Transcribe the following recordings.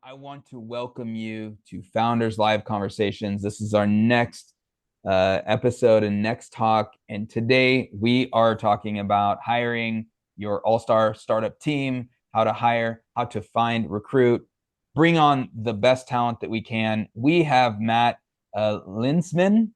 I want to welcome you to Founders Live Conversations. This is our next episode and next talk. And today we are talking about hiring your all-star startup team, how to hire, how to find, recruit, bring on the best talent that we can. We have Matt Luensmann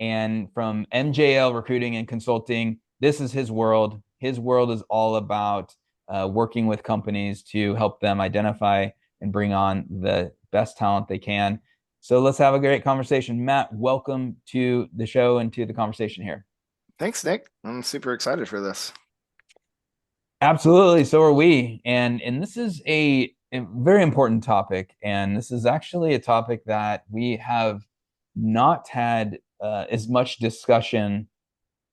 and from MJL Recruiting and Consulting. This is his world. His world is all about working with companies to help them identify and bring on the best talent they can. So let's have a great conversation. Matt, welcome to the show and to the conversation here. Thanks, Nick. I'm super excited for this. Absolutely, so are we. And this is a very important topic. And this is actually a topic that we have not had as much discussion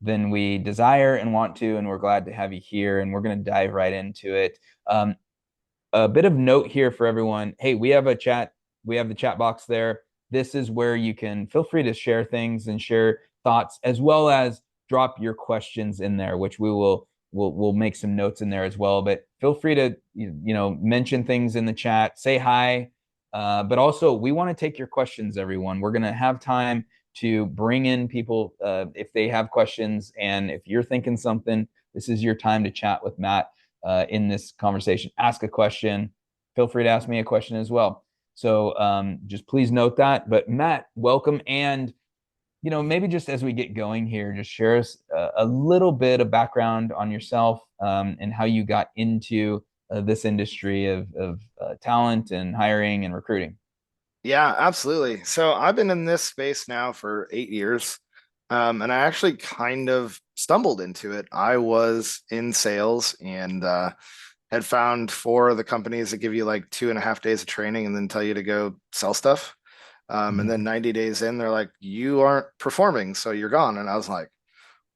than we desire and want to. And we're glad to have you here. And we're going to dive right into it. A bit of note here for everyone. Hey, we have a chat. We have the chat box there. This is where you can feel free to share things and share thoughts, as well as drop your questions in there, which we'll make some notes in there as well. But feel free to mention things in the chat, say hi. But also, we want to take your questions, everyone. We're going to have time to bring in people if they have questions, and if you're thinking something, this is your time to chat with Matt in this conversation. Ask a question. Feel free to ask me a question as well. So just please note that. But Matt, welcome. And, maybe just as we get going here, just share us a little bit of background on yourself and how you got into this industry of talent and hiring and recruiting. Yeah, absolutely. So I've been in this space now for 8 years, and I actually kind of stumbled into it. I was in sales and had found four of the companies that give you like 2.5 days of training and then tell you to go sell stuff. And then 90 days in, they're like, you aren't performing, so you're gone. And I was like,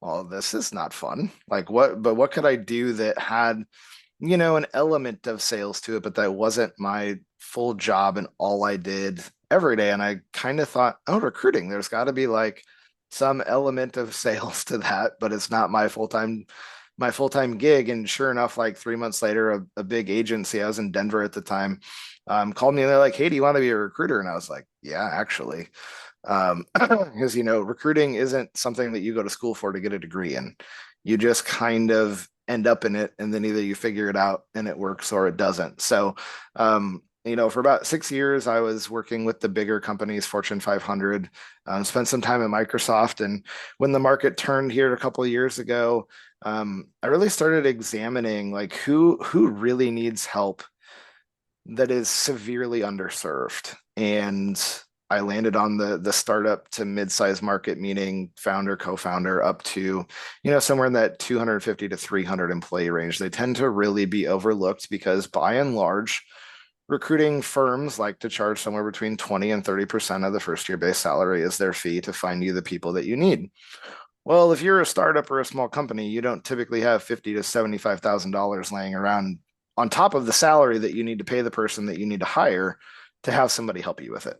well, this is not fun. Like what could I do that had an element of sales to it, but that wasn't my full job and all I did every day. And I kind of thought, oh, recruiting, there's got to be like some element of sales to that, but it's not my full-time gig. And sure enough, like 3 months later, a big agency, I was in Denver at the time, called me and they're like, hey, do you want to be a recruiter? And I was like, yeah, actually. Because recruiting isn't something that you go to school for to get a degree in. You just kind of end up in it, and then either you figure it out and it works or it doesn't. So, for about 6 years, I was working with the bigger companies, Fortune 500. Spent some time at Microsoft, and when the market turned here a couple of years ago, I really started examining like who really needs help that is severely underserved. And I landed on the startup to mid-size market, meaning founder, co-founder, up to, somewhere in that 250 to 300 employee range. They tend to really be overlooked because by and large, recruiting firms like to charge somewhere between 20 and 30% of the first year base salary as their fee to find you the people that you need. Well, if you're a startup or a small company, you don't typically have $50,000 to $75,000 laying around on top of the salary that you need to pay the person that you need to hire to have somebody help you with it.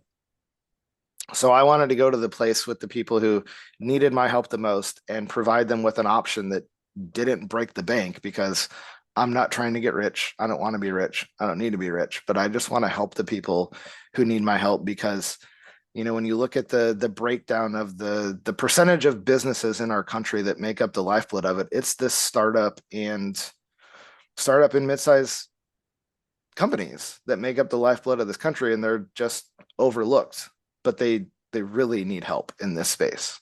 So I wanted to go to the place with the people who needed my help the most and provide them with an option that didn't break the bank, because I'm not trying to get rich. I don't want to be rich. I don't need to be rich, but I just want to help the people who need my help. Because when you look at the breakdown of the percentage of businesses in our country that make up the lifeblood of it, it's this startup and mid-size companies that make up the lifeblood of this country, and they're just overlooked, but they really need help in this space.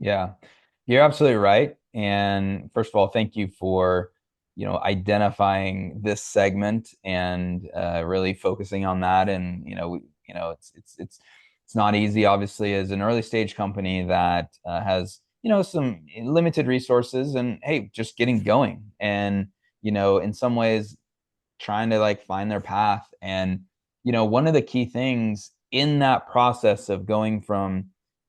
Yeah, you're absolutely right. And first of all, thank you for, identifying this segment and really focusing on that. And it's not easy, obviously, as an early stage company that has some limited resources and hey, just getting going. And in some ways, trying to like find their path. And one of the key things in that process of going from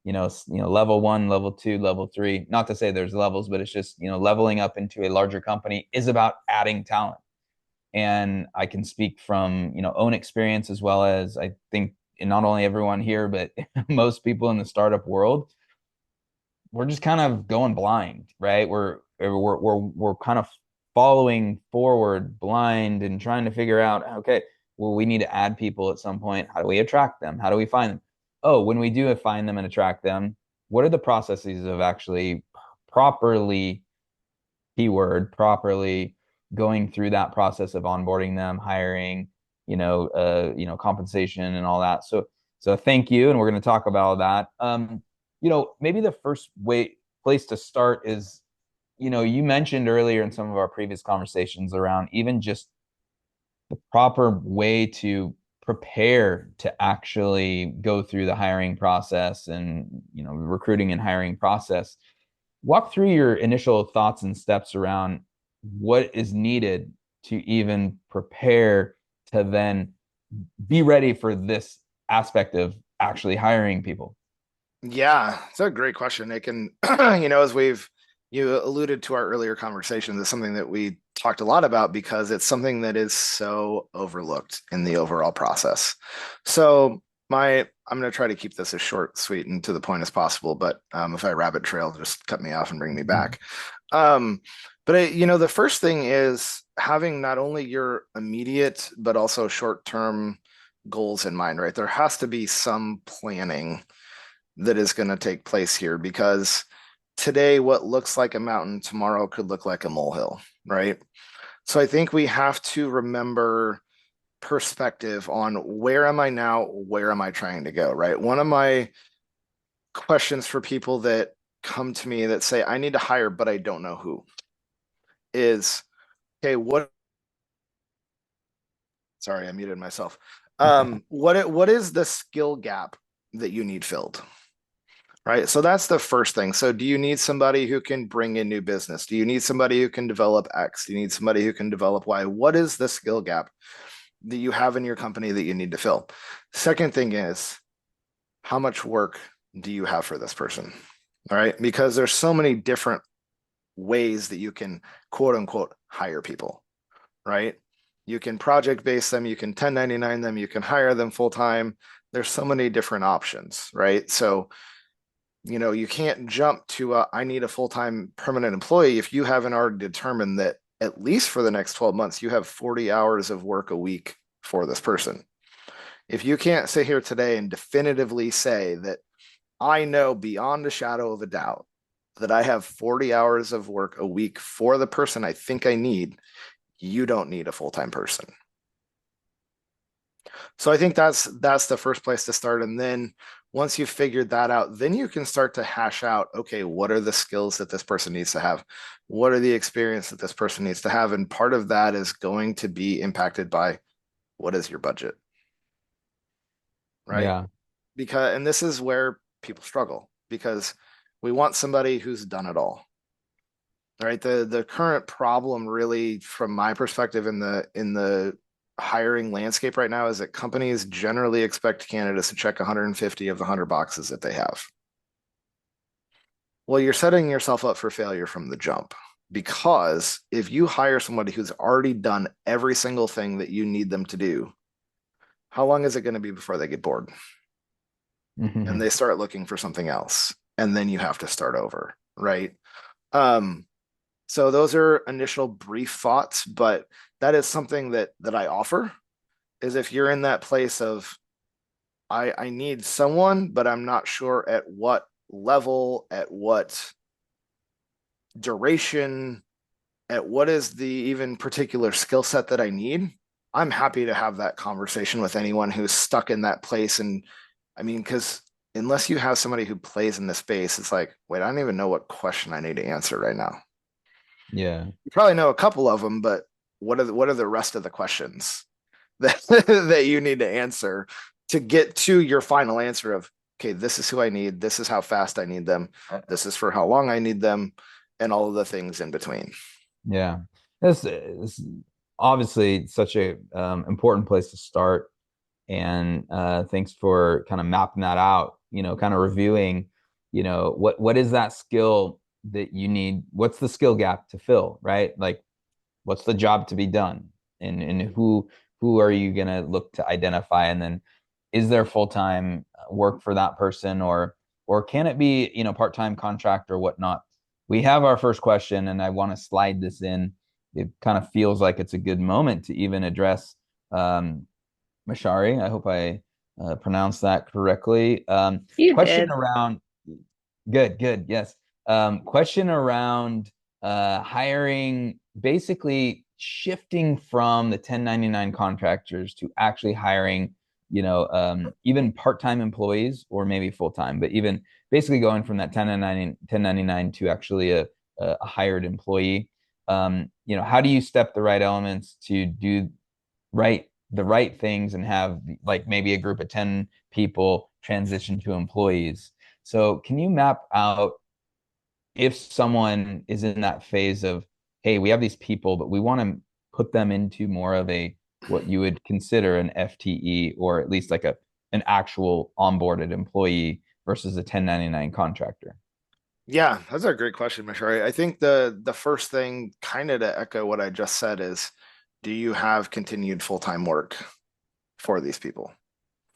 level one, level two, level three, not to say there's levels, but it's just leveling up into a larger company is about adding talent. And I can speak from own experience, as well as I think not only everyone here but most people in the startup world, we're just kind of going blind, right? We're kind of following forward blind and trying to figure out, okay, well, we need to add people at some point. How do we attract them? How do we find them? Oh, when we do find them and attract them, what are the processes of actually properly, keyword, properly going through that process of onboarding them, hiring, compensation and all that. So thank you, and we're going to talk about that. Maybe the first place to start is, you mentioned earlier in some of our previous conversations around even just the proper way to prepare to actually go through the hiring process and, recruiting and hiring process. Walk through your initial thoughts and steps around what is needed to even prepare to then be ready for this aspect of actually hiring people. Yeah, it's a great question, Nick. And as you alluded to our earlier conversation, that's something that we talked a lot about because it's something that is so overlooked in the overall process. So I'm going to try to keep this as short, sweet, and to the point as possible. But if I rabbit trail, just cut me off and bring me back. Um, but the first thing is having not only your immediate but also short-term goals in mind, right? There has to be some planning that is going to take place here because today what looks like a mountain tomorrow could look like a molehill, right? So I think we have to remember perspective on where am I now, where am I trying to go, right? One of my questions for people that come to me that say I need to hire but I don't know who is, okay, sorry, I muted myself. What is the skill gap that you need filled? Right. So that's the first thing. So do you need somebody who can bring in new business? Do you need somebody who can develop X? Do you need somebody who can develop Y? What is the skill gap that you have in your company that you need to fill? Second thing is, how much work do you have for this person? All right. Because there's so many different ways that you can quote unquote hire people, right? You can project base them, you can 1099 them, you can hire them full time. There's so many different options, right? So you can't jump to I need a full-time permanent employee if you haven't already determined that at least for the next 12 months, you have 40 hours of work a week for this person. If you can't sit here today and definitively say that I know beyond a shadow of a doubt that I have 40 hours of work a week for the person I think I need, you don't need a full-time person. So I think that's the first place to start. And then once you've figured that out, then you can start to hash out, okay, what are the skills that this person needs to have? What are the experience that this person needs to have? And part of that is going to be impacted by what is your budget, right? Yeah. And this is where people struggle because we want somebody who's done it all. Right. The current problem really, from my perspective in the hiring landscape right now is that companies generally expect candidates to check 150 of the 100 boxes that they have. Well, you're setting yourself up for failure from the jump because if you hire somebody who's already done every single thing that you need them to do, how long is it going to be before they get bored and they start looking for something else? And then you have to start over, right? So those are initial brief thoughts, but that is something that I offer is if you're in that place of I need someone, but I'm not sure at what level, at what duration, at what is the even particular skill set that I need, I'm happy to have that conversation with anyone who's stuck in that place. And I mean, because unless you have somebody who plays in this space, it's like, wait, I don't even know what question I need to answer right now. Yeah. You probably know a couple of them, but what are the rest of the questions that that you need to answer to get to your final answer of, okay, this is who I need, this is how fast I need them, this is for how long I need them, and all of the things in between. Yeah. This obviously such a important place to start. And thanks for kind of mapping that out, kind of reviewing, what is that skill that you need? What's the skill gap to fill, right? Like, what's the job to be done? And who are you going to look to identify? And then is there full-time work for that person, or can it be, part-time contract or whatnot? We have our first question, and I want to slide this in. It kind of feels like it's a good moment to even address Mashari. I hope I pronounced that correctly. You Question did. around, good, good, yes. Question around hiring, basically shifting from the 1099 contractors to actually hiring, even part-time employees or maybe full-time, but even basically going from that 1099 to actually a hired employee. How do you step the right elements to do the right things and have like maybe a group of 10 people transition to employees? So can you map out if someone is in that phase of, hey, we have these people, but we want to put them into more of a what you would consider an FTE, or at least like an actual onboarded employee versus a 1099 contractor? Yeah, that's a great question, Mashari. I think the first thing, kind of to echo what I just said, is do you have continued full-time work for these people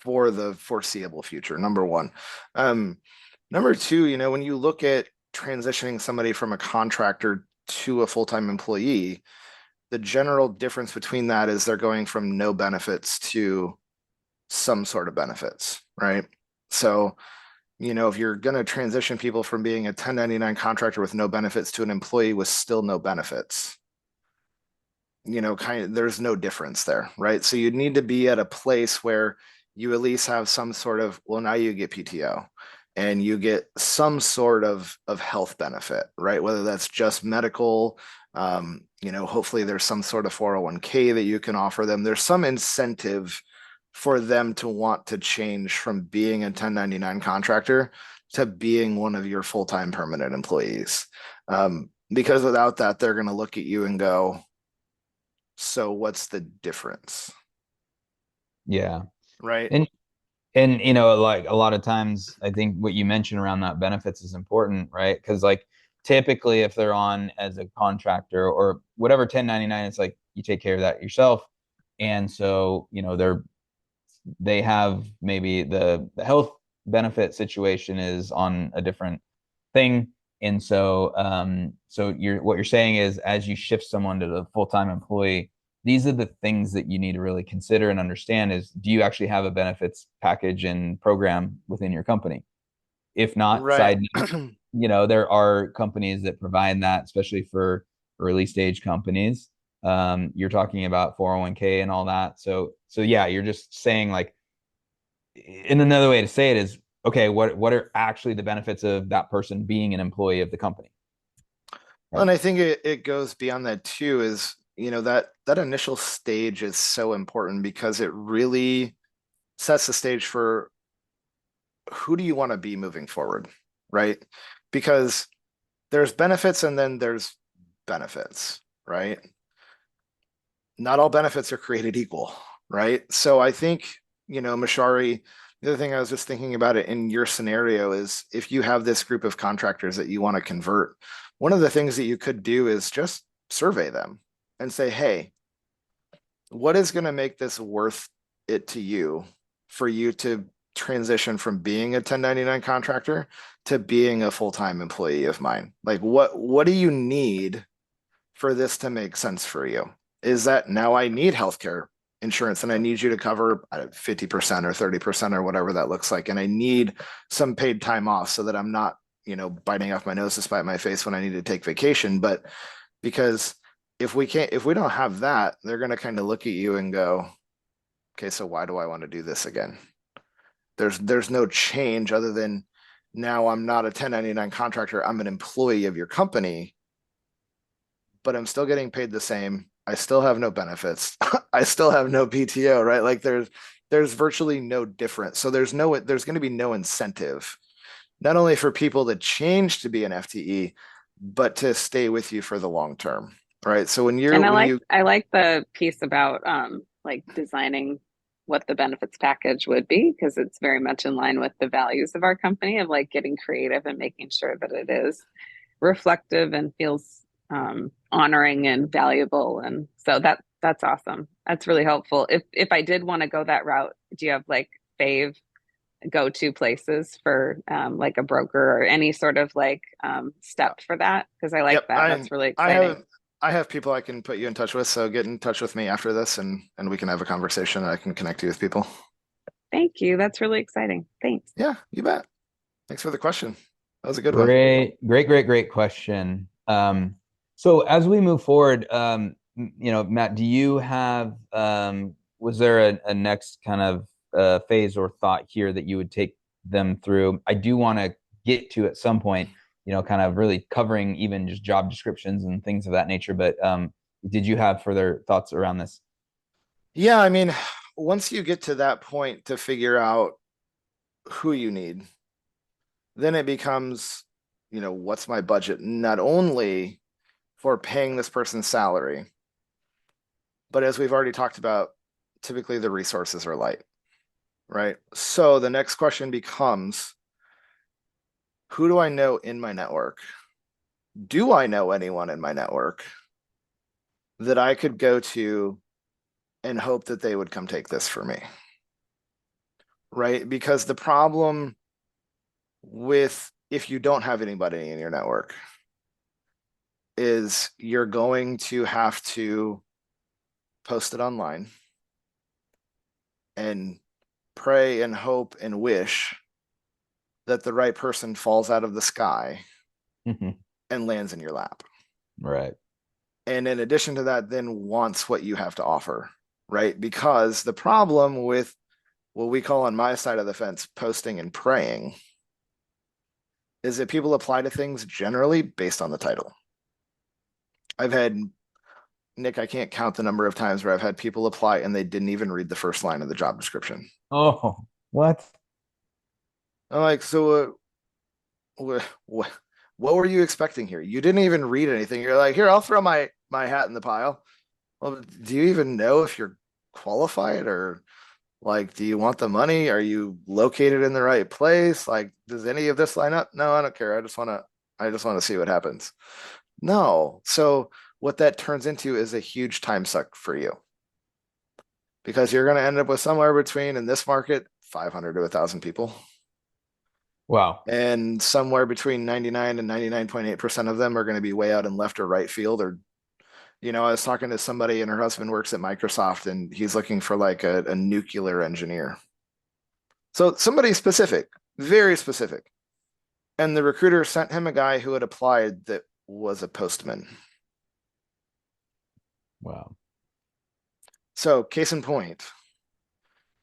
for the foreseeable future? Number one. Um, Number two, when you look at transitioning somebody from a contractor to a full-time employee, the general difference between that is they're going from no benefits to some sort of benefits, right? So, if you're going to transition people from being a 1099 contractor with no benefits to an employee with still no benefits, kind of there's no difference there, right? So you need to be at a place where you at least have some sort of, well, now you get PTO and you get some sort of health benefit, right? Whether that's just medical, hopefully there's some sort of 401k that you can offer them. There's some incentive for them to want to change from being a 1099 contractor to being one of your full-time permanent employees. Because without that, they're going to look at you and go, so what's the difference? Yeah. Right. And like a lot of times I think what you mentioned around that benefits is important, right? Because like typically if they're on as a contractor or whatever 1099, it's like you take care of that yourself. And so, they have maybe the health benefit situation is on a different thing. And so what you're saying is as you shift someone to the full-time employee, these are the things that you need to really consider and understand is, do you actually have a benefits package and program within your company? If not, Right. side note, there are companies that provide that, especially for early stage companies. You're talking about 401k and all that. So yeah, you're just saying like, in another way to say it is, okay, what are actually the benefits of that person being an employee of the company? Right. And I think it goes beyond that too, is, that initial stage is so important because it really sets the stage for who do you want to be moving forward, right? Because there's benefits and then there's benefits, right? Not all benefits are created equal, right? So I think, Mashari, the other thing I was just thinking about it in your scenario is if you have this group of contractors that you want to convert, one of the things that you could do is just survey them and say, hey, what is going to make this worth it to you for you to transition from being a 1099 contractor to being a full-time employee of mine? Like what do you need for this to make sense for you? Is that now I need healthcare insurance and I need you to cover 50% or 30% or whatever that looks like. And I need some paid time off so that I'm not, biting off my nose to spite my face when I need to take vacation. But because if we don't have that, they're going to kind of look at you and go, okay, so why do I want to do this again? There's no change other than now I'm not a 1099 contractor. I'm an employee of your company, but I'm still getting paid the same. I still have no benefits. I still have no PTO, right? Like there's virtually no difference. So there's going to be no incentive, not only for people to change to be an FTE, but to stay with you for the long term, right? So And when you I like the piece about like designing what the benefits package would be because it's very much in line with the values of our company of like getting creative and making sure that it is reflective and feels honoring and valuable. And so that's awesome. That's really helpful. If I did want to go that route, do you have like fave go-to places for like a broker or any sort of like step for that? Because I like Yep, that. That's really I have exciting. I have people I can put you in touch with, so get in touch with me after this and we can have a conversation and I can connect you with people. Thank you. That's really exciting. Thanks. Yeah, you bet. Thanks for the question. That was a good one. Great question. So as we move forward, Matt, do you have, was there a next kind of phase or thought here that you would take them through? I do want to get to at some point, kind of really covering even just job descriptions and things of that nature. But did you have further thoughts around this? Yeah, I mean, once you get to that point to figure out who you need, then it becomes, what's my budget? Not only for paying this person's salary, but as we've already talked about, typically the resources are light, right? So the next question becomes, who do I know in my network? Do I know anyone in my network that I could go to and hope that they would come take this for me? Right? Because the problem with if you don't have anybody in your network is you're going to have to post it online and pray and hope and wish that the right person falls out of the sky and lands in your lap. Right. And in addition to that, then wants what you have to offer, right? Because the problem with what we call on my side of the fence posting and praying is that people apply to things generally based on the title. I've had, Nick, I can't count the number of times where I've had people apply and they didn't even read the first line of the job description. Oh, what? I'm like, so what were you expecting here? You didn't even read anything. You're like, here, I'll throw my hat in the pile. Well, do you even know if you're qualified, or like, do you want the money? Are you located in the right place? Like, does any of this line up? No, I don't care. I just want to see what happens. No. So what that turns into is a huge time suck for you, because you're going to end up with somewhere between, in this market, 500 to 1,000 people. Wow. And somewhere between 99 and 99.8% of them are going to be way out in left or right field. Or, I was talking to somebody and her husband works at Microsoft and he's looking for like a nuclear engineer. So somebody specific, very specific. And the recruiter sent him a guy who had applied that was a postman. Wow. So, case in point,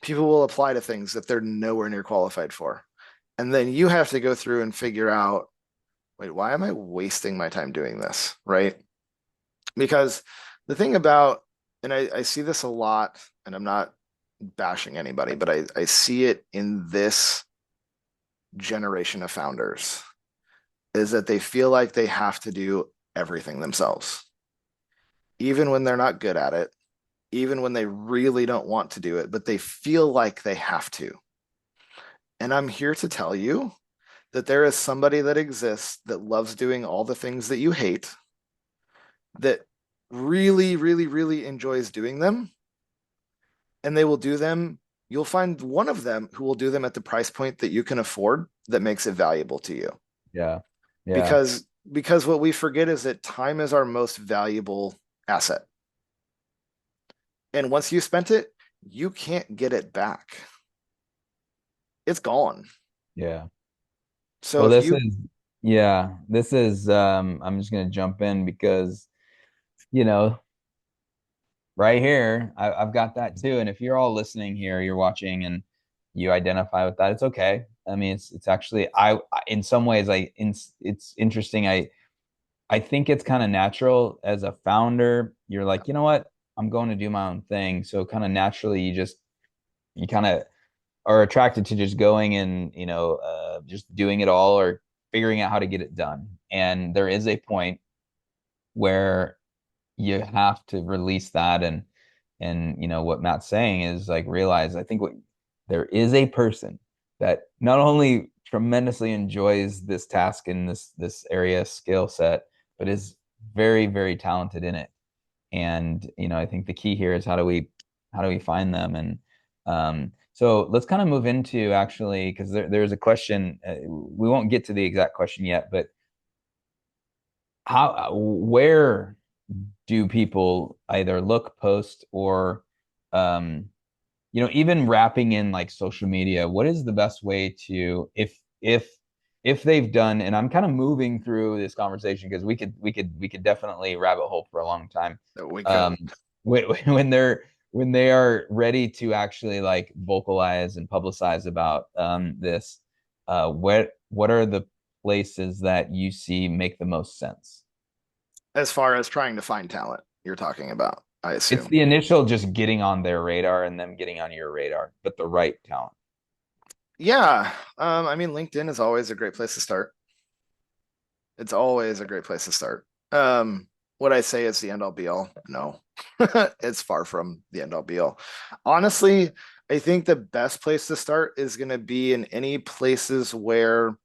people will apply to things that they're nowhere near qualified for. And then you have to go through and figure out, wait, why am I wasting my time doing this? Right? Because the thing about, and I see this a lot, and I'm not bashing anybody, but I see it in this generation of founders, is that they feel like they have to do everything themselves, even when they're not good at it, even when they really don't want to do it, but they feel like they have to. And I'm here to tell you that there is somebody that exists that loves doing all the things that you hate, that really, really, really enjoys doing them, and they will do them. You'll find one of them who will do them at the price point that you can afford, that makes it valuable to you. Yeah. Yeah. Because what we forget is that time is our most valuable asset. And once you spent it, you can't get it back. It's gone. Yeah. So Well, if you this is I'm just gonna jump in because, you know, right here, I've got that too. And if you're all listening here, you're watching and you identify with that, it's okay. I mean, it's actually in some ways it's interesting. I think it's kind of natural as a founder. You're like, you know what? I'm going to do my own thing. So kind of naturally, you kind of are attracted to just going and just doing it all or figuring out how to get it done. And there is a point where you have to release that and what Matt's saying is like realize I think what there is a person that not only tremendously enjoys this task and this area skill set, but is very, very talented in it. And I think the key here is how do we find them? And so let's kind of move into actually because there's a question. We won't get to the exact question yet, but where do people either look, post, or even wrapping in like social media? What is the best way to, if they've done, and I'm kind of moving through this conversation because we could definitely rabbit hole for a long time. that we could. Um, when they are ready to actually like vocalize and publicize about this, what are the places that you see make the most sense? As far as trying to find talent, you're talking about, I It's assume. the initial just getting on their radar and them getting on your radar, but the right talent. Yeah. I mean, LinkedIn is always a great place to start. It's always a great place to start. Would I say it's the end all be all? No, it's far from the end all be all. Honestly, I think the best place to start is going to be in any places where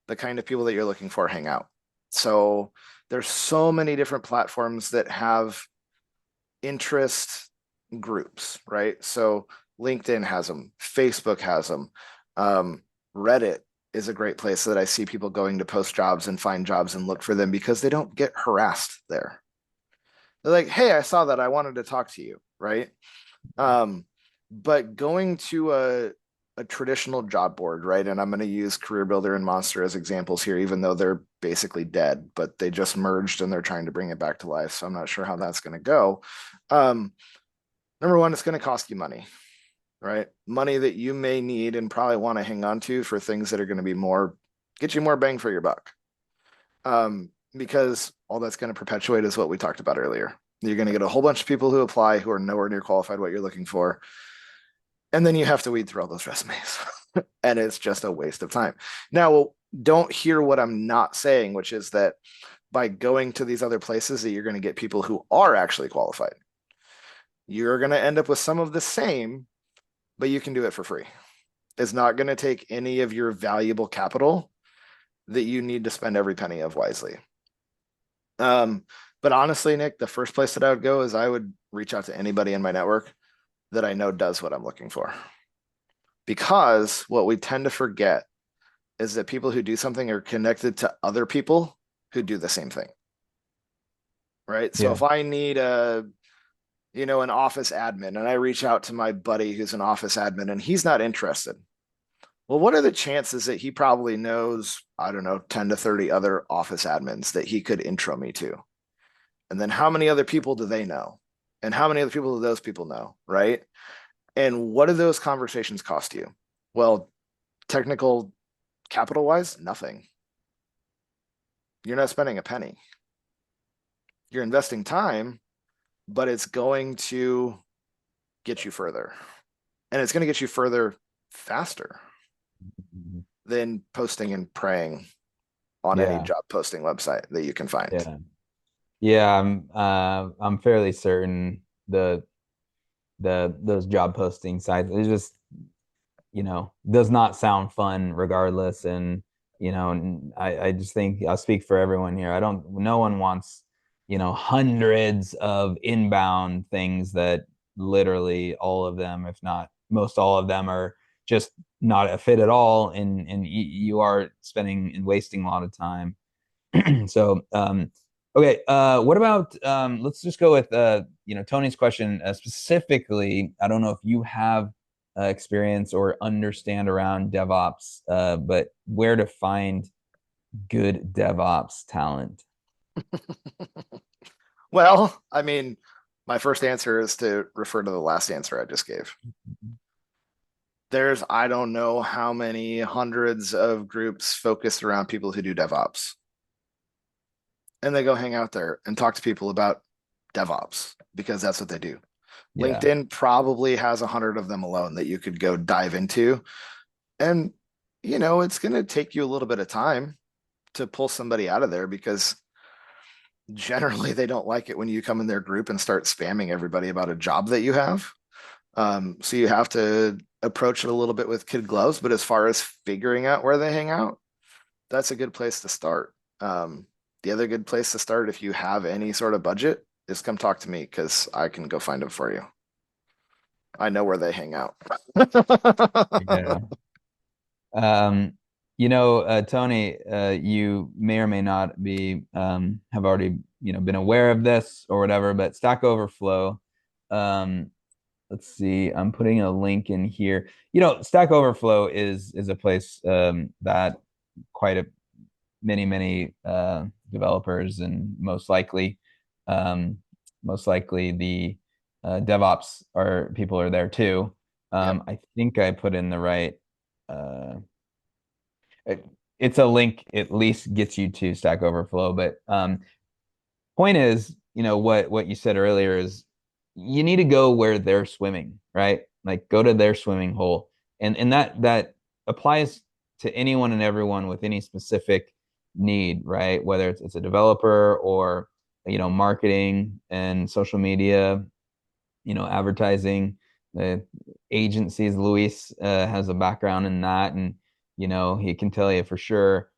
the kind of people that you're looking for hang out. So there's so many different platforms that have interest groups, right? So LinkedIn has them, Facebook has them, Reddit is a great place that I see people going to post jobs and find jobs and look for them because they don't get harassed there. They're like, hey, I saw that. I wanted to talk to you, right? But going to a traditional job board, right? And I'm going to use Career Builder and Monster as examples here, even though they're basically dead, but they just merged and they're trying to bring it back to life. So I'm not sure how that's going to go. Number one, it's going to cost you money, right? Money that you may need and probably want to hang on to for things that are going to be get you more bang for your buck. Because all that's going to perpetuate is what we talked about earlier. You're going to get a whole bunch of people who apply who are nowhere near qualified what you're looking for. And then you have to weed through all those resumes. And it's just a waste of time. Now, don't hear what I'm not saying, which is that by going to these other places that you're going to get people who are actually qualified. You're going to end up with some of the same, but you can do it for free. It's not going to take any of your valuable capital that you need to spend every penny of wisely. But honestly, Nick, the first place that I would go is I would reach out to anybody in my network that I know does what I'm looking for. Because what we tend to forget is that people who do something are connected to other people who do the same thing. Right. So Yeah. if I need an office admin and I reach out to my buddy who's an office admin and he's not interested. Well, what are the chances that he probably knows, I don't know, 10 to 30 other office admins that he could intro me to? And then how many other people do they know? And how many other people do those people know? Right. And what do those conversations cost you? Well, technical capital wise, nothing. You're not spending a penny. You're investing time, but it's going to get you further. And it's going to get you further faster than posting and praying on any Yeah. job posting website that you can find. Yeah. Yeah, I'm fairly certain those job posting sites, it just, does not sound fun regardless. And, I just think I'll speak for everyone here. No one wants, hundreds of inbound things that literally all of them, if not most all of them, are just not a fit at all. And you are spending and wasting a lot of time. So, okay, what about let's just go with Tony's question specifically. I don't know if you have experience or understand around DevOps, but where to find good DevOps talent? Well, I mean, my first answer is to refer to the last answer I just gave. There's, I don't know how many hundreds of groups focused around people who do DevOps. And they go hang out there and talk to people about DevOps because that's what they do. Yeah. LinkedIn probably has 100 of them alone that you could go dive into. And, it's going to take you a little bit of time to pull somebody out of there because generally they don't like it when you come in their group and start spamming everybody about a job that you have. So you have to approach it a little bit with kid gloves. But as far as figuring out where they hang out, that's a good place to start. The other good place to start, if you have any sort of budget, is come talk to me because I can go find them for you. I know where they hang out. Yeah. Tony, you may or may not be have already been aware of this or whatever, but Stack Overflow, um, let's see, I'm putting a link in here. Stack Overflow is a place that quite a many developers and um, most likely the DevOps people are there too. Yep. I think I put in the right. Uh, it's a link. At least gets you to Stack Overflow, but point is, what you said earlier is you need to go where they're swimming, right? Like go to their swimming hole. And that applies to anyone and everyone with any specific need, right? Whether it's a developer or marketing and social media, advertising, agencies. Luis has a background in that, and he can tell you for sure.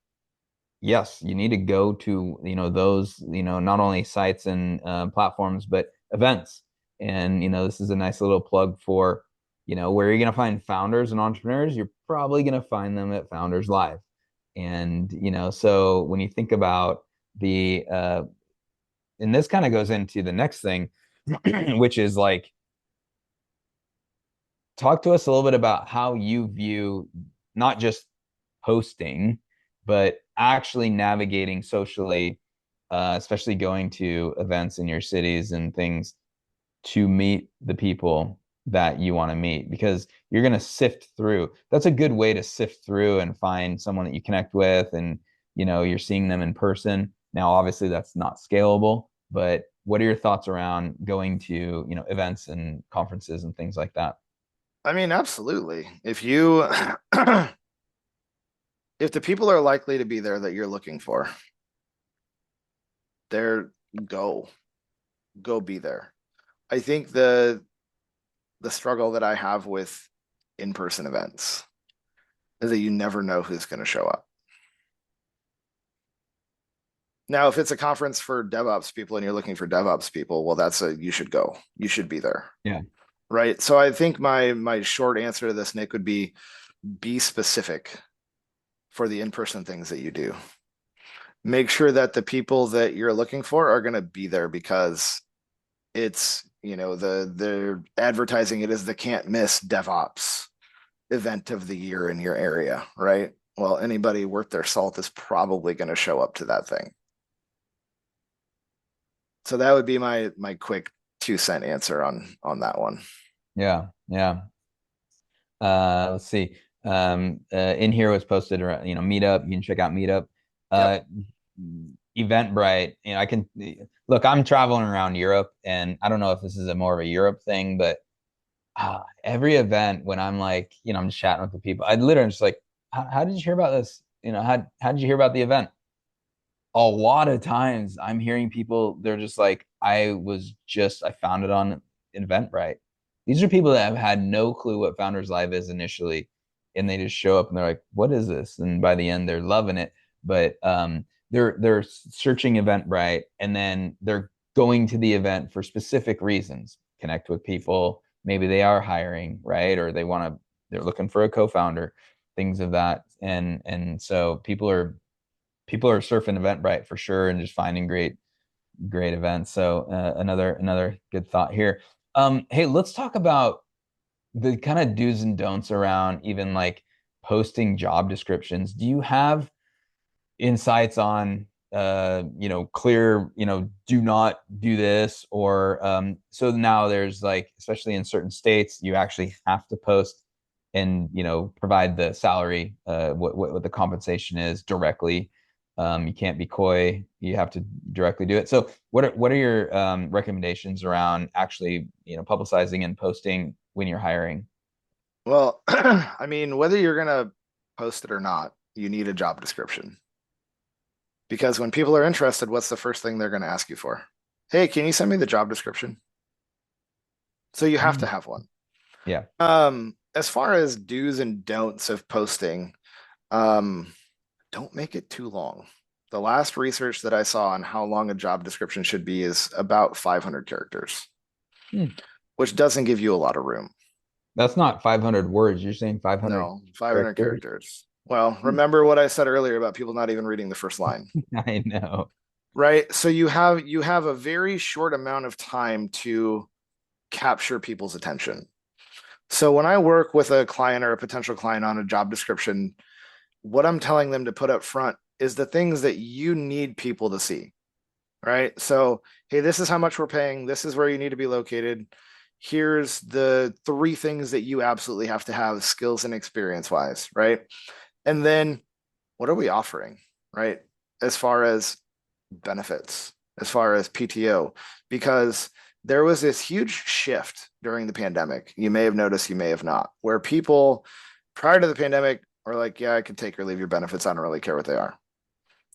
Yes, you need to go to those not only sites and platforms but events. And this is a nice little plug for where you're going to find founders and entrepreneurs. You're probably going to find them at Founders Live. And so when you think about the and this kind of goes into the next thing, which is like, talk to us a little bit about how you view not just posting, but actually navigating socially, especially going to events in your cities and things to meet the people that you want to meet, because you're going to sift through. That's a good way to sift through and find someone that you connect with, and you're seeing them in person. Now, obviously, that's not scalable, but what are your thoughts around going to events and conferences and things like that? I mean, absolutely. If the people are likely to be there that you're looking for, there, go go be there. I think the struggle that I have with in-person events is that you never know who's going to show up. Now, if it's a conference for DevOps people and you're looking for DevOps people, well, you should go. You should be there. Yeah. Right. So I think my short answer to this, Nick, would be specific for the in-person things that you do. Make sure that the people that you're looking for are going to be there, because it's, they're advertising it as the can't miss DevOps event of the year in your area, right? Well, anybody worth their salt is probably going to show up to that thing. So that would be my quick 2 cent answer on that one. Yeah. Yeah. Let's see. In here was posted around, Meetup. You can check out Meetup. Yep. Uh, Eventbrite. I can look. I'm traveling around Europe, and I don't know if this is a more of a Europe thing, but every event when I'm like, I'm just chatting with the people, I literally just like, how did you hear about this? How did you hear about the event? A lot of times I'm hearing people, they're just like, I found it on Eventbrite. These are people that have had no clue what Founders Live is initially, and they just show up and they're like, what is this? And by the end, they're loving it. But they're searching Eventbrite, and then they're going to the event for specific reasons, connect with people. Maybe they are hiring, right? Or they're looking for a co-founder, things of that. And so people are surfing Eventbrite for sure and just finding great events. So another good thought here. Hey, let's talk about the kind of do's and don'ts around even like posting job descriptions. Do you have insights on clear, do not do this, or so now there's like, especially in certain states, you actually have to post and provide the salary, what the compensation is directly. You can't be coy. You have to directly do it. So what are your recommendations around actually publicizing and posting when you're hiring? Well, I mean, whether you're going to post it or not, you need a job description. Because when people are interested, what's the first thing they're going to ask you for? Hey, can you send me the job description? So you have to have one. Yeah. As far as do's and don'ts of posting, don't make it too long. The last research that I saw on how long a job description should be is about 500 characters, which doesn't give you a lot of room. That's not 500 words. You're saying 500 No, 500 characters. characters. Well, remember what I said earlier about people not even reading the first line. I know. right? So you have a very short amount of time to capture people's attention. So when I work with a client or a potential client on a job description, what I'm telling them to put up front is the things that you need people to see, right? So, hey, this is how much we're paying. This is where you need to be located. Here's the three things that you absolutely have to have skills and experience wise, right? And then what are we offering, right? As far as benefits, as far as PTO, because there was this huge shift during the pandemic. You may have noticed, you may have not, where people prior to the pandemic were like, yeah, I can take or leave your benefits. I don't really care what they are.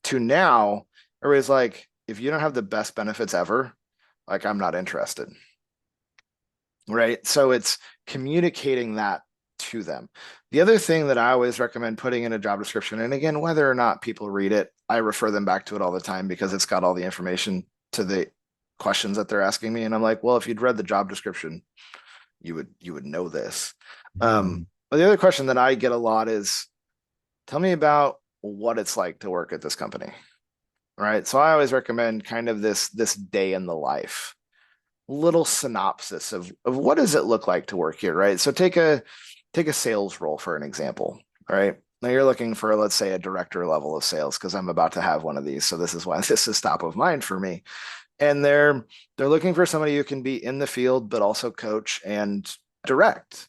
To now, everybody's like, if you don't have the best benefits ever, like I'm not interested. Right. So it's communicating that to them. The other thing that I always recommend putting in a job description, and again, whether or not people read it, I refer them back to it all the time because it's got all the information to the questions that they're asking me. And I'm like, well, if you'd read the job description, you would know this. Mhm. But the other question that I get a lot is, tell me about what it's like to work at this company. Right. So I always recommend kind of this day in the life, little synopsis of what does it look like to work here, right? So take a sales role for an example, right? Now you're looking for, let's say, a director level of sales because I'm about to have one of these. So this is why this is top of mind for me. And they're looking for somebody who can be in the field, but also coach and direct.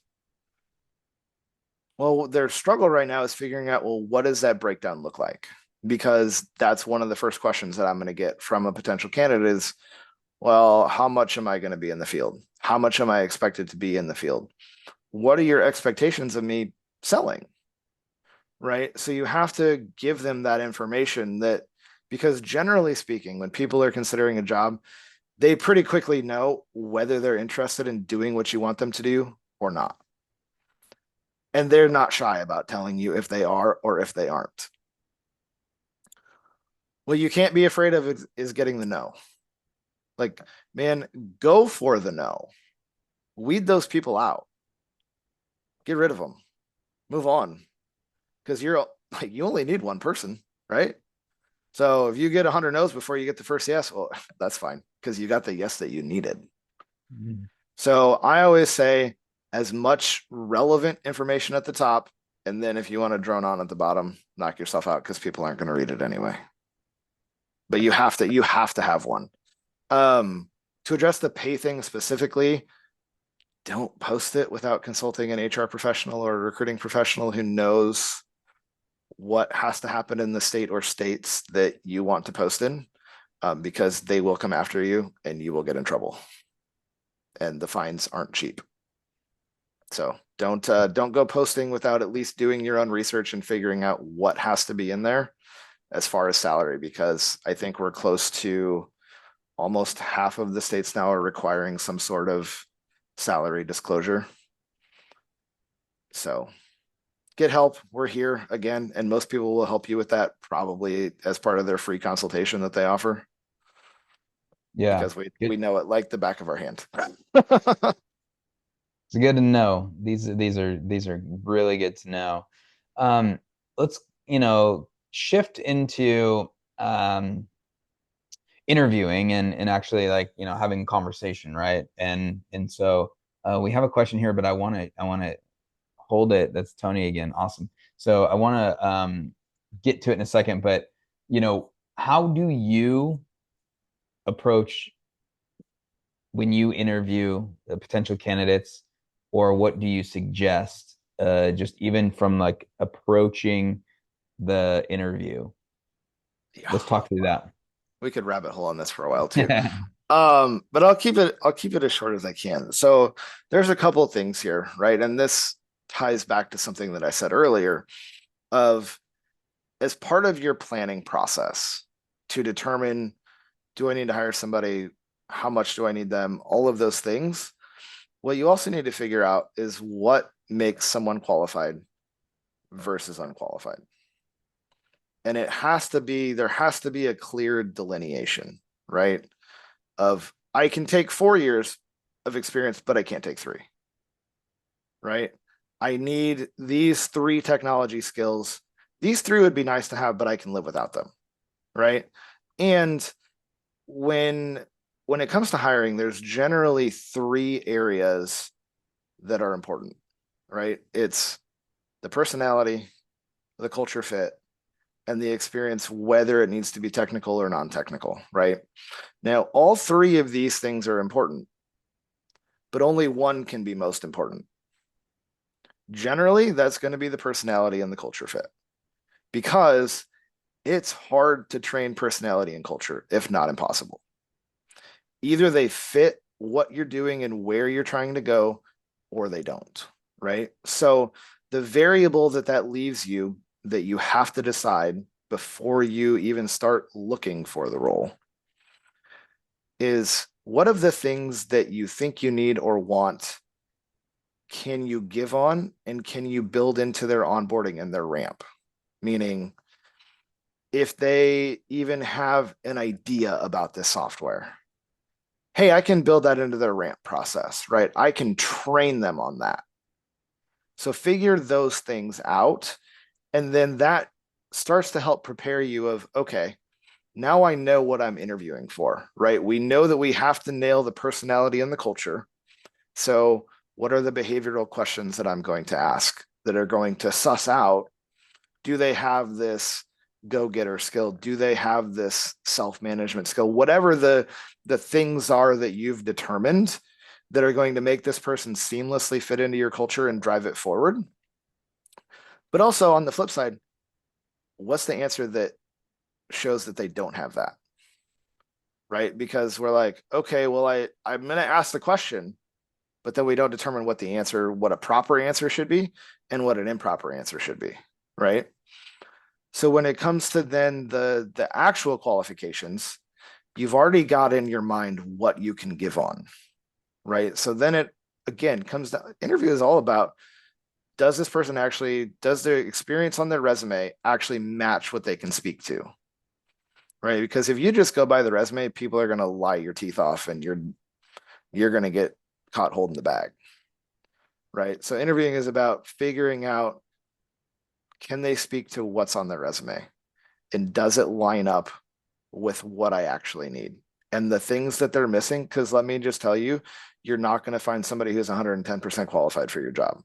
Well, their struggle right now is figuring out, well, what does that breakdown look like? Because that's one of the first questions that I'm going to get from a potential candidate is, well, how much am I going to be in the field? How much am I expected to be in the field? What are your expectations of me selling? Right. So you have to give them that information that, because generally speaking, when people are considering a job, they pretty quickly know whether they're interested in doing what you want them to do or not. And they're not shy about telling you if they are or if they aren't. What you can't be afraid of is getting the no. Like, man, go for the no. Weed those people out. Get rid of them. Move on. Because you're like, you only need one person, right? So if you get 100 no's before you get the first yes, well, that's fine because you got the yes that you needed. Mhm. So I always say as much relevant information at the top. And then if you want to drone on at the bottom, knock yourself out because people aren't going to read it anyway. But you have to have one. To address the pay thing specifically, don't post it without consulting an HR professional or a recruiting professional who knows what has to happen in the state or states that you want to post in, because they will come after you and you will get in trouble. And the fines aren't cheap. So don't go posting without at least doing your own research and figuring out what has to be in there as far as salary, because I think we're close to almost half of the states now are requiring some sort of salary disclosure. So get help. We're here again, and most people will help you with that probably as part of their free consultation that they offer Yeah. because we Good. we know it like the back of our hand. It's good to know. These are really good to know. Um, let's, shift into interviewing and actually like, having conversation, right? And so we have a question here, but I want to hold it. That's Tony again. Awesome. So I want to get to it in a second, but how do you approach when you interview the potential candidates, or what do you suggest? Just even from like approaching the interview. Yeah, Let's talk through that. we could rabbit hole on this for a while too. But I'll keep it as short as I can. So there's a couple of things here, right? And this ties back to something that I said earlier of as part of your planning process to determine, do I need to hire somebody? How much do I need them? All of those things. What you also need to figure out is what makes someone qualified versus unqualified. And there has to be a clear delineation, right? Of I can take 4 years of experience, but I can't take three, right? I need these three technology skills. These three would be nice to have, but I can live without them, right? And when when it comes to hiring, there's generally three areas that are important, right? It's the personality, the culture fit, and the experience, whether it needs to be technical or non-technical, right? Now, all three of these things are important, but only one can be most important. Generally, that's going to be the personality and the culture fit, because it's hard to train personality and culture, if not impossible. Either they fit what you're doing and where you're trying to go, or they don't, right? So the variable that leaves you, that you have to decide before you even start looking for the role, is what of the things that you think you need or want can you give on, and can you build into their onboarding and their ramp? Meaning, if they even have an idea about this software, hey, I can build that into their ramp process, right? I can train them on that. So figure those things out. And then that starts to help prepare you of, okay, now I know what I'm interviewing for, right? We know that we have to nail the personality and the culture. So what are the behavioral questions that I'm going to ask that are going to suss out, do they have this go-getter skill? Do they have this self-management skill? Whatever the things are that you've determined that are going to make this person seamlessly fit into your culture and drive it forward. But also on the flip side, what's the answer that shows that they don't have that? Right? Because we're like, okay, well, I'm going to ask the question, but then we don't determine what the answer, what a proper answer should be and what an improper answer should be. Right? So when it comes to then the actual qualifications, you've already got in your mind what you can give on, right? So then it again comes down, interview is all about, does this person actually, does their experience on their resume actually match what they can speak to? Right? Because if you just go by the resume, people are going to lie your teeth off and you're going to get caught holding the bag. Right? So interviewing is about figuring out, can they speak to what's on their resume? And does it line up with what I actually need? And the things that they're missing, because let me just tell you, you're not going to find somebody who's 110% qualified for your job.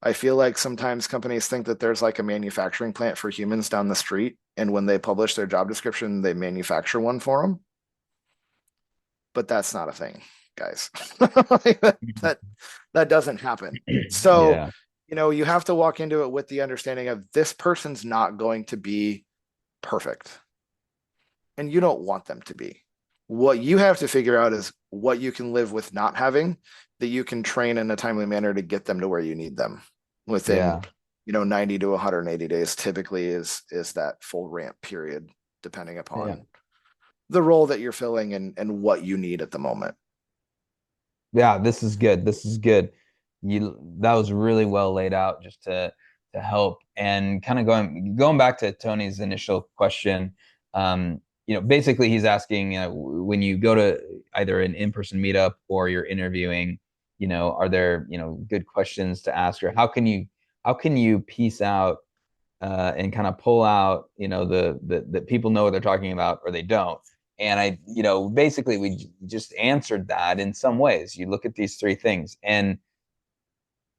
I feel like sometimes companies think that there's like a manufacturing plant for humans down the street, and when they publish their job description, they manufacture one for them. But that's not a thing, guys. that doesn't happen. So, Yeah. you have to walk into it with the understanding of, this person's not going to be perfect, and you don't want them to be. What you have to figure out is what you can live with not having, that you can train in a timely manner to get them to where you need them within, Yeah. 90 to 180 days typically is that full ramp period, depending Yeah. upon the role that you're filling and what you need at the moment. Yeah, this is good. This is good. That was really well laid out just to help. And kind of going back to Tony's initial question, basically he's asking, when you go to either an in-person meetup or you're interviewing, are there, good questions to ask, or how can you piece out and kind of pull out, the people know what they're talking about or they don't. And basically we just answered that in some ways. You look at these three things, and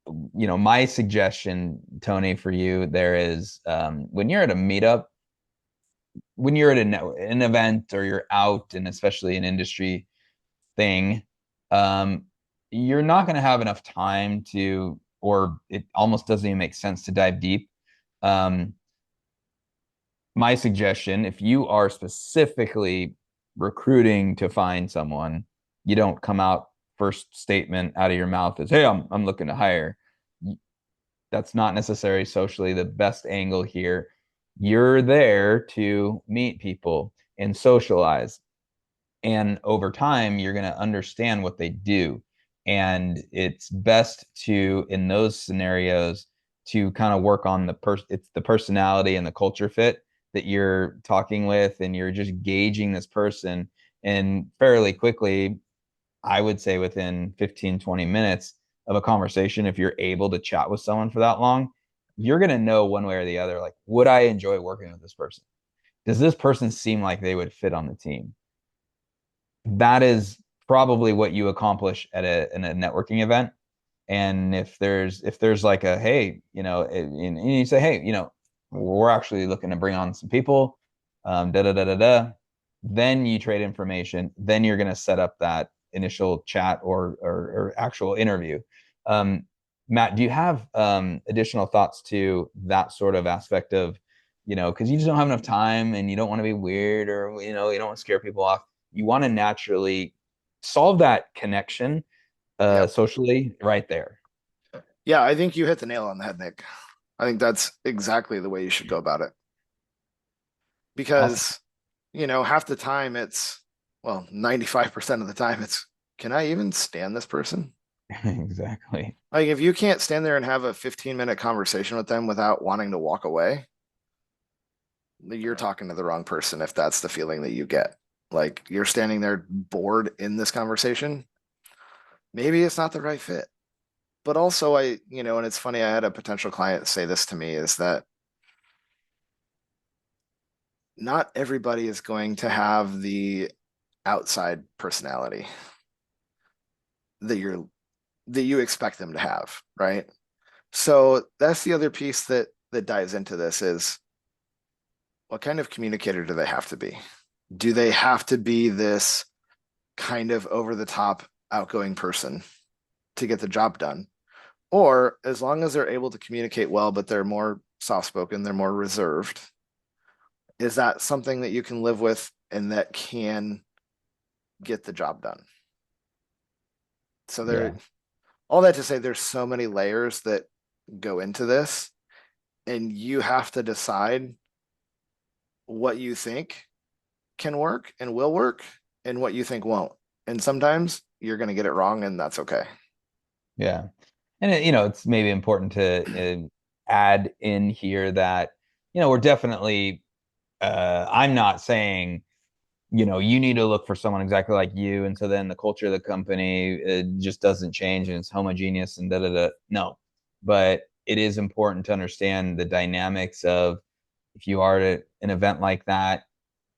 my suggestion, Tony, for you there is, when you're at a meetup, when you're at an event, or you're out, and especially an industry thing, um, you're not going to have enough time to, or it almost doesn't even make sense to dive deep. Um, my suggestion, if you are specifically recruiting to find someone, you don't come out, first statement out of your mouth is, "Hey, I'm looking to hire." That's not necessarily socially the best angle here. You're there to meet people and socialize. And over time, you're going to understand what they do. And it's best to, in those scenarios, to kind of work on it's the personality and the culture fit that you're talking with, and you're just gauging this person. And fairly quickly, I would say within 15, 20 minutes of a conversation, if you're able to chat with someone for that long, you're going to know one way or the other, like, would I enjoy working with this person? Does this person seem like they would fit on the team? that is probably what you accomplish at in a networking event. And if there's like a, hey, and you say, hey, we're actually looking to bring on some people, da da da da da. Then you trade information. Then you're going to set up that initial chat or actual interview. Um, Matt, do you have additional thoughts to that sort of aspect of, because you just don't have enough time and you don't want to be weird, or you don't want to scare people off. You want to naturally solve that connection Yep. socially right there. Yeah, I think you hit the nail on the head, Nick. I think that's exactly the way you should go about it. Awesome. Because, half the time well, 95% of the time can I even stand this person? Exactly. Like, if you can't stand there and have a 15-minute conversation with them without wanting to walk away, you're talking to the wrong person if that's the feeling that you get. Like, you're standing there bored in this conversation, maybe it's not the right fit. But also, and it's funny, I had a potential client say this to me, is that not everybody is going to have the outside personality that you expect them to have, right? So that's the other piece that dives into this is, what kind of communicator do they have to be? Do they have to be this kind of over the top outgoing person to get the job done? Or as long as they're able to communicate well, but they're more soft spoken, they're more reserved, is that something that you can live with and that can get the job done? So Yeah. all that to say, there's so many layers that go into this, and you have to decide what you think can work and will work and what you think won't. And sometimes you're going to get it wrong, and that's okay. Yeah. And it's maybe important to add in here that, we're definitely, I'm not saying, you need to look for someone exactly like you. And so then the culture of the company just doesn't change and it's homogeneous and da da da. No, but it is important to understand the dynamics of, if you are at an event like that,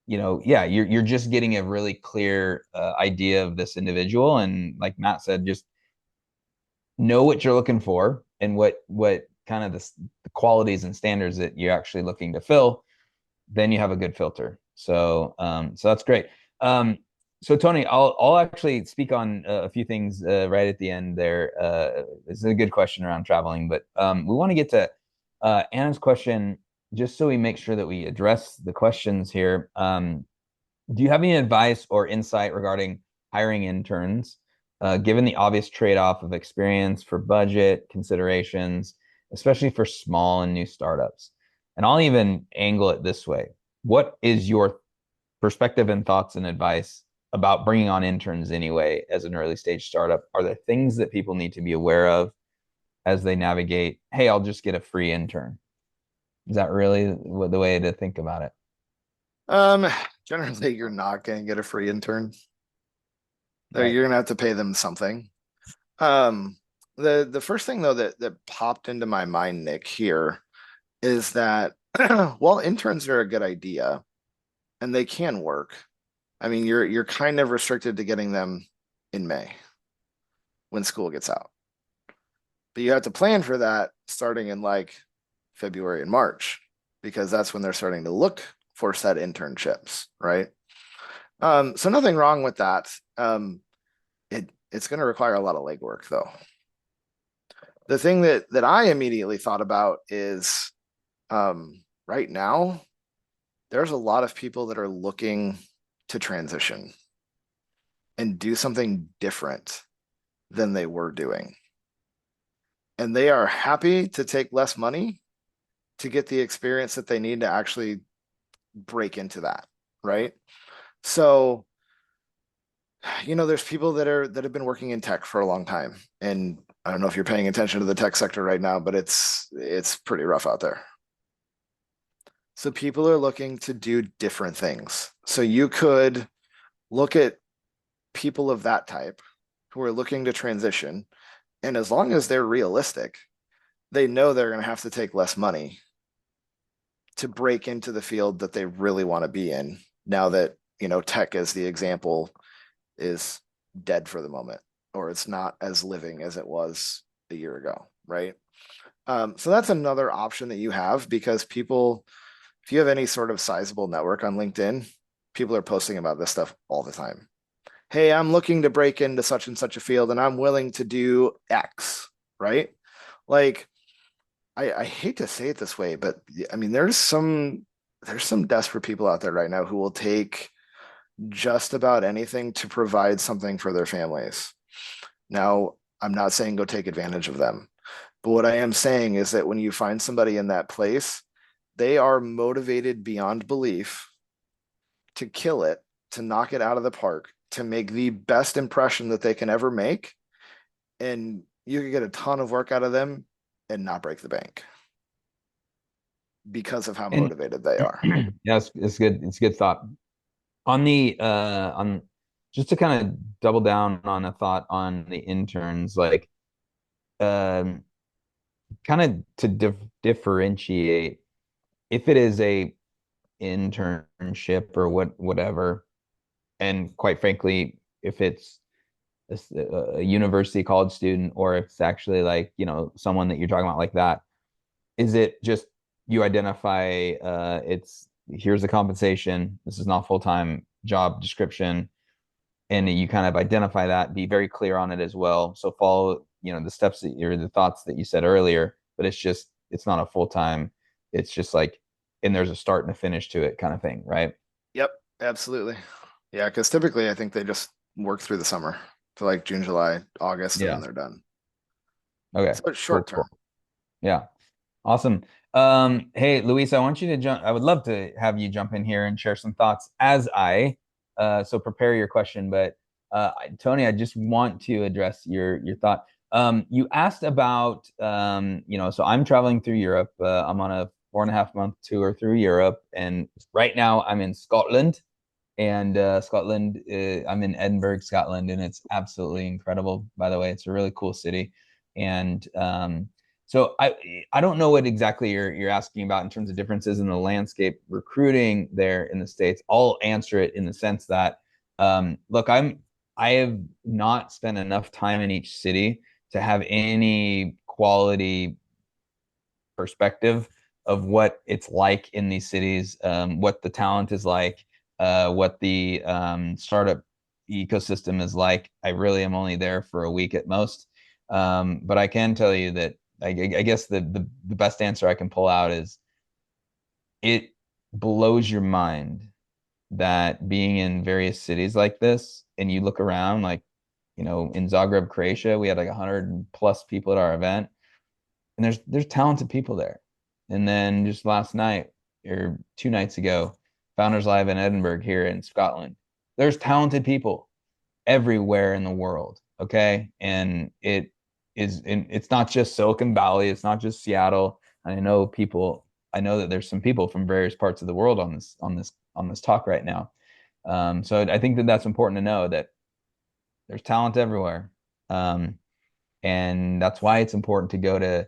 yeah, you're just getting a really clear idea of this individual. And like Matt said, just know what you're looking for and what kind of the qualities and standards that you're actually looking to fill. Then you have a good filter. So that's great. So Tony, I'll actually speak on a few things right at the end there. This is a good question around traveling, but we want to get to Anna's question just so we make sure that we address the questions here. Do you have any advice or insight regarding hiring interns, given the obvious trade-off of experience for budget considerations, especially for small and new startups? And I'll even angle it this way. What is your perspective and thoughts and advice about bringing on interns anyway as an early stage startup? Are there things that people need to be aware of as they navigate, hey, I'll just get a free intern? Is that really the way to think about it? Um, Generally, you're not going to get a free intern. Right. You're going to have to pay them something. Um, the first thing though that popped into my mind, Nick, here is that while interns are a good idea and they can work, I mean, you're kind of restricted to getting them in May when school gets out. But you have to plan for that starting in like February and March, because that's when they're starting to look for said internships, right? So nothing wrong with that. It's going to require a lot of legwork though. The thing that I immediately thought about is, right now there's a lot of people that are looking to transition and do something different than they were doing. And they are happy to take less money to get the experience that they need to actually break into that, right? So, there's people that have been working in tech for a long time. And I don't know if you're paying attention to the tech sector right now, but it's pretty rough out there. So people are looking to do different things. So you could look at people of that type who are looking to transition. And as long as they're realistic, they know they're going to have to take less money to break into the field that they really want to be in. Now that, tech, as the example, is dead for the moment, or it's not as living as it was a year ago, right? So that's another option that you have, because people, if you have any sort of sizable network on LinkedIn, people are posting about this stuff all the time. Hey, I'm looking to break into such and such a field and I'm willing to do X, right? Like, I hate to say it this way, but I mean, there's some desperate people out there right now who will take just about anything to provide something for their families. Now, I'm not saying go take advantage of them, but what I am saying is that when you find somebody in that place, they are motivated beyond belief to kill it, to knock it out of the park, to make the best impression that they can ever make. And you can get a ton of work out of them and not break the bank because of how And motivated they are. yeah, it's good. It's a good thought. On the on just to kind of double down on a thought on the interns, like um kind of to differentiate if it is a internship or whatever, and quite frankly, if it's a university college student or if it's actually like, someone that you're talking about like that, is it just you identify it's here's the compensation, this is not full-time job description, and you kind of identify that, be very clear on it as well. So follow, the steps that you're the thoughts that you said earlier, but it's not a full-time, it's just like, and there's a start and a finish to it kind of thing, right? Yep, absolutely. Yeah, because typically I think they just work through the summer to like June, July, August, and then Yeah. they're done. Okay. So it's Cool, short term. cool. Yeah. Awesome. Hey, Luis, I want you to jump. I would love to have you jump in here and share some thoughts so prepare your question. But Tony, I just want to address your thought. You asked about, so I'm traveling through Europe. I'm on a 4.5 month tour through Europe, and right now I'm in Scotland. And Scotland, I'm in Edinburgh, Scotland, and it's absolutely incredible. By the way, it's a really cool city. And so I don't know what exactly you're asking about in terms of differences in the landscape recruiting there in the States. I'll answer it in the sense that look, I have not spent enough time in each city to have any quality perspective of what it's like in these cities, what the talent is like, what the startup ecosystem is like. I really am only there for a week at most. But I can tell you that I guess the best answer I can pull out is it blows your mind that being in various cities like this, and you look around, like, in Zagreb, Croatia, we had like 100 plus people at our event, and there's talented people there. And then just last night or 2 nights ago, Founders Live in Edinburgh here in Scotland, there's talented people everywhere in the world. Okay, and it's not just Silicon Valley, it's not just Seattle. I know that there's some people from various parts of the world on this talk right now. So I think that that's important to know, that there's talent everywhere. And that's why it's important to go to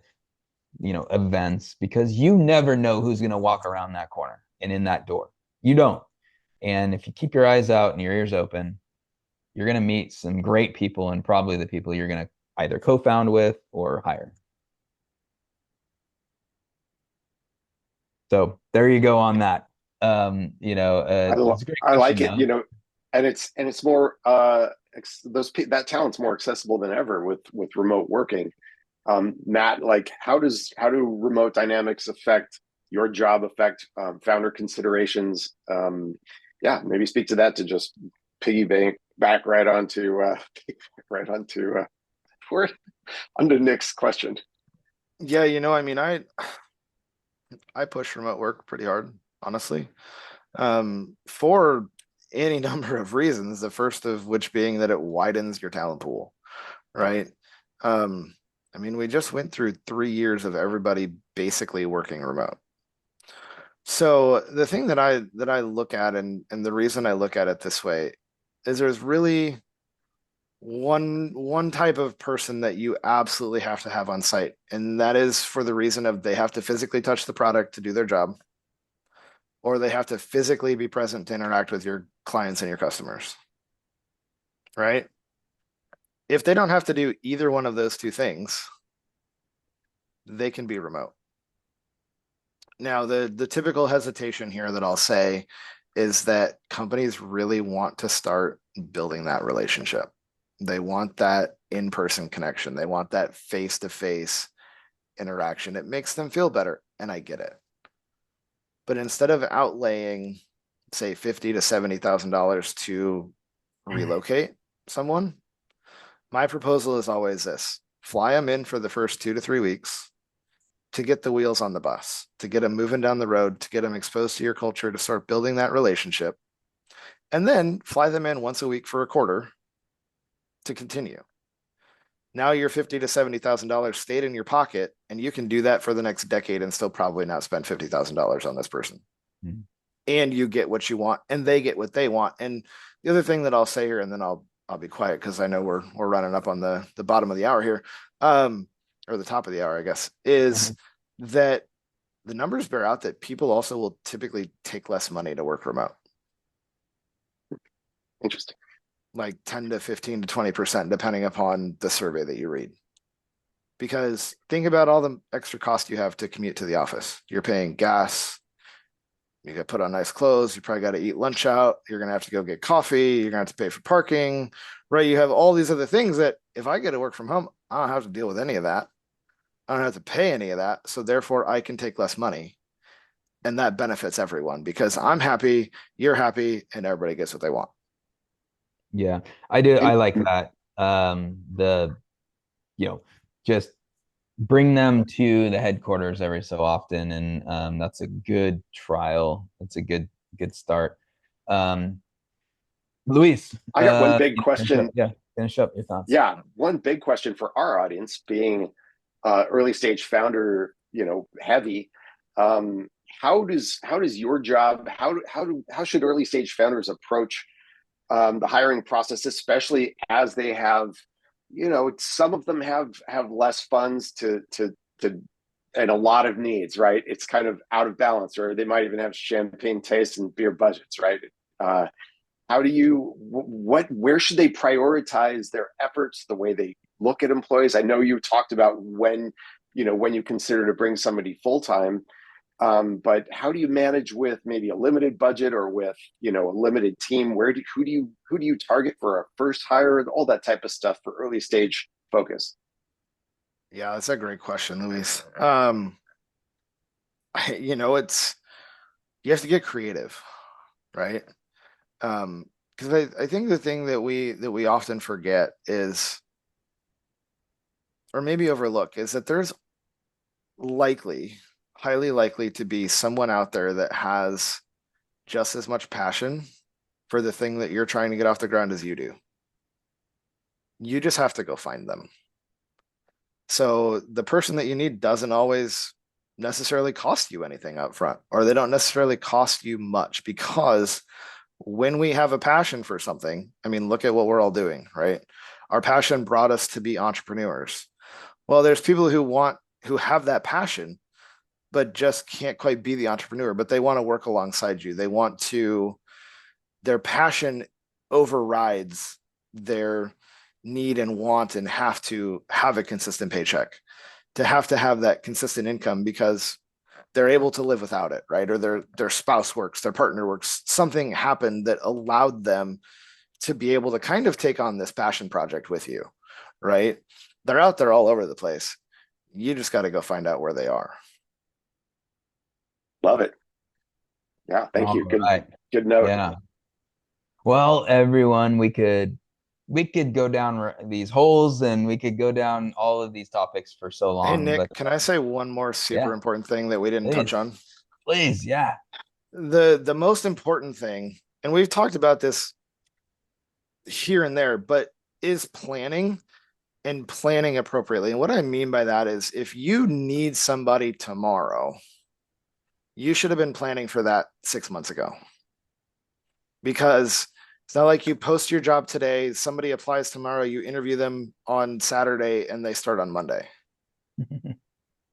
events, because you never know who's going to walk around that corner and in that door. You don't. And if you keep your eyes out and your ears open, you're going to meet some great people, and probably the people you're going to either co-found with or hire. So there you go on that. It's a great I question like it, though. and it's more that talent's more accessible than ever with remote working. Matt, like how do remote dynamics affect your job, affect founder considerations? Yeah, maybe speak to that, to just piggyback back right onto right onto where onto Nick's question. Yeah, I mean, I push remote work pretty hard, honestly, for any number of reasons. The first of which being that it widens your talent pool, right? I mean, we just went through 3 years of everybody basically working remote. So the thing that I look at, and the reason I look at it this way, is there's really one type of person that you absolutely have to have on site, and that is for the reason of they have to physically touch the product to do their job, or they have to physically be present to interact with your clients and your customers. right? If they don't have to do either one of those two things, they can be remote. Now, the typical hesitation here that I'll say is that companies really want to start building that relationship. They want that in-person connection. They want that face-to-face interaction. It makes them feel better, and I get it. But instead of outlaying, say, $50,000 to $70,000 to relocate someone, my proposal is always this: fly them in for the first 2 to 3 weeks to get the wheels on the bus, to get them moving down the road, to get them exposed to your culture, to start building that relationship, and then fly them in once a week for a quarter to continue. Now your $50,000 to $70,000 stayed in your pocket, and you can do that for the next decade and still probably not spend $50,000 on this person. Mm-hmm. And you get what you want, and they get what they want. And the other thing that I'll say here, and then I'll be quiet because I know we're running up on the bottom of the hour here, or the top of the hour, I guess, is that the numbers bear out that people also will typically take less money to work remote. Interesting. Like 10 to 15 to 20%, depending upon the survey that you read. Because think about all the extra cost you have to commute to the office. You're paying gas, you got to put on nice clothes, you probably got to eat lunch out, you're going to have to go get coffee, you're going to have to pay for parking, right? You have all these other things that if I get to work from home, I don't have to deal with any of that. I don't have to pay any of that. So therefore I can take less money. And that benefits everyone because I'm happy, you're happy, and everybody gets what they want. Yeah, I do. I And like that. Just bring them to the headquarters every so often, and that's a good trial. That's a good start. Luis, I got one big question. Finish up your thoughts. Yeah, one big question for our audience, being early stage founder, heavy. How does your job? How should early stage founders approach the hiring process, especially as they have, some of them have less funds to and a lot of needs, right? It's kind of out of balance, or they might even have champagne taste and beer budgets, right? Where should they prioritize their efforts, the way they look at employees? I know you talked about when you consider to bring somebody full-time, but how do you manage with maybe a limited budget or with, a limited team? Who do you target for a first hire, all that type of stuff for early stage focus? Yeah, that's a great question, Luis. You have to get creative, right? Because I think the thing that we often forget is, or maybe overlook, is that there's highly likely to be someone out there that has just as much passion for the thing that you're trying to get off the ground as you do. You just have to go find them. So the person that you need doesn't always necessarily cost you anything up front, or they don't necessarily cost you much, because when we have a passion for something, I mean, look at what we're all doing, right? Our passion brought us to be entrepreneurs. Well, there's people who have that passion, but just can't quite be the entrepreneur, but they want to work alongside you. Their passion overrides their need and want, and have to have a consistent paycheck, to have that consistent income, because they're able to live without it, right? Or their spouse works, their partner works. Something happened that allowed them to be able to kind of take on this passion project with you, right? They're out there all over the place. You just got to go find out where they are. Love it. Yeah, thank you. Good note. Yeah. Well, everyone, we could go down these holes, and we could go down all of these topics for so long. Hey, Nick, can I say one more super important thing that we didn't touch on? Please, yeah. The most important thing, and we've talked about this here and there, but is planning, and planning appropriately. And what I mean by that is, if you need somebody tomorrow, you should have been planning for that 6 months ago. Because it's not like you post your job today, somebody applies tomorrow, you interview them on Saturday, and they start on Monday.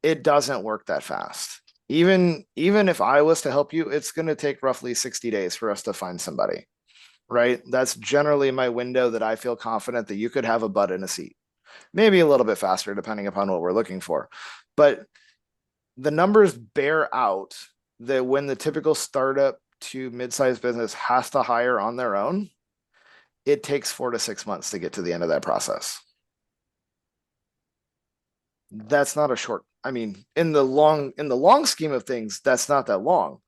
It doesn't work that fast. Even if I was to help you, it's going to take roughly 60 days for us to find somebody. right? That's generally my window that I feel confident that you could have a butt in a seat. Maybe a little bit faster, depending upon what we're looking for. But the numbers bear out that when the typical startup to mid-sized business has to hire on their own, it takes 4 to 6 months to get to the end of that process. That's not a short, I mean, in the long scheme of things, that's not that long.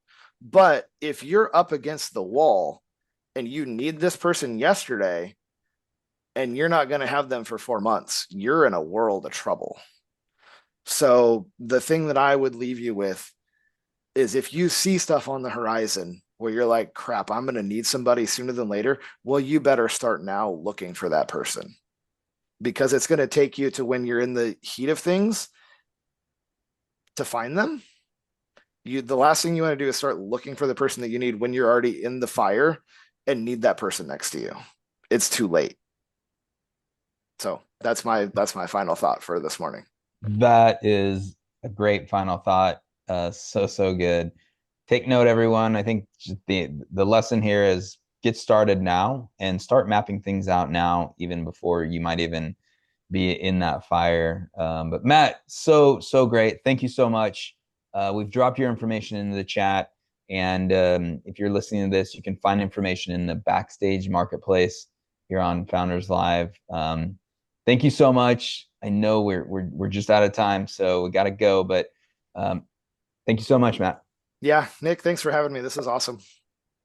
But if you're up against the wall and you need this person yesterday and you're not going to have them for 4 months, you're in a world of trouble. So the thing that I would leave you with is if you see stuff on the horizon where you're like, crap, I'm going to need somebody sooner than later, well, you better start now looking for that person, because it's going to take you to when you're in the heat of things to find them. The last thing you want to do is start looking for the person that you need when you're already in the fire and need that person next to you. It's too late. So that's my final thought for this morning. That is a great final thought. So good. Take note, everyone. I think the lesson here is get started now and start mapping things out now, even before you might even be in that fire. But Matt, so great. Thank you so much. We've dropped your information into the chat. And if you're listening to this, you can find information in the Backstage Marketplace here on Founders Live. Thank you so much. I know we're just out of time, so we got to go. But thank you so much, Matt. Yeah, Nick, thanks for having me. This is awesome.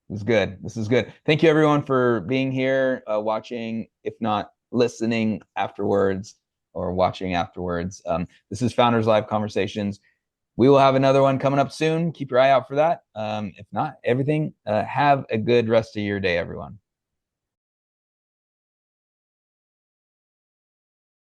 This is good. This is good. Thank you, everyone, for being here, watching, if not listening afterwards or watching afterwards. This is Founders Live Conversations. We will have another one coming up soon. Keep your eye out for that. If not, everything, have a good rest of your day, everyone.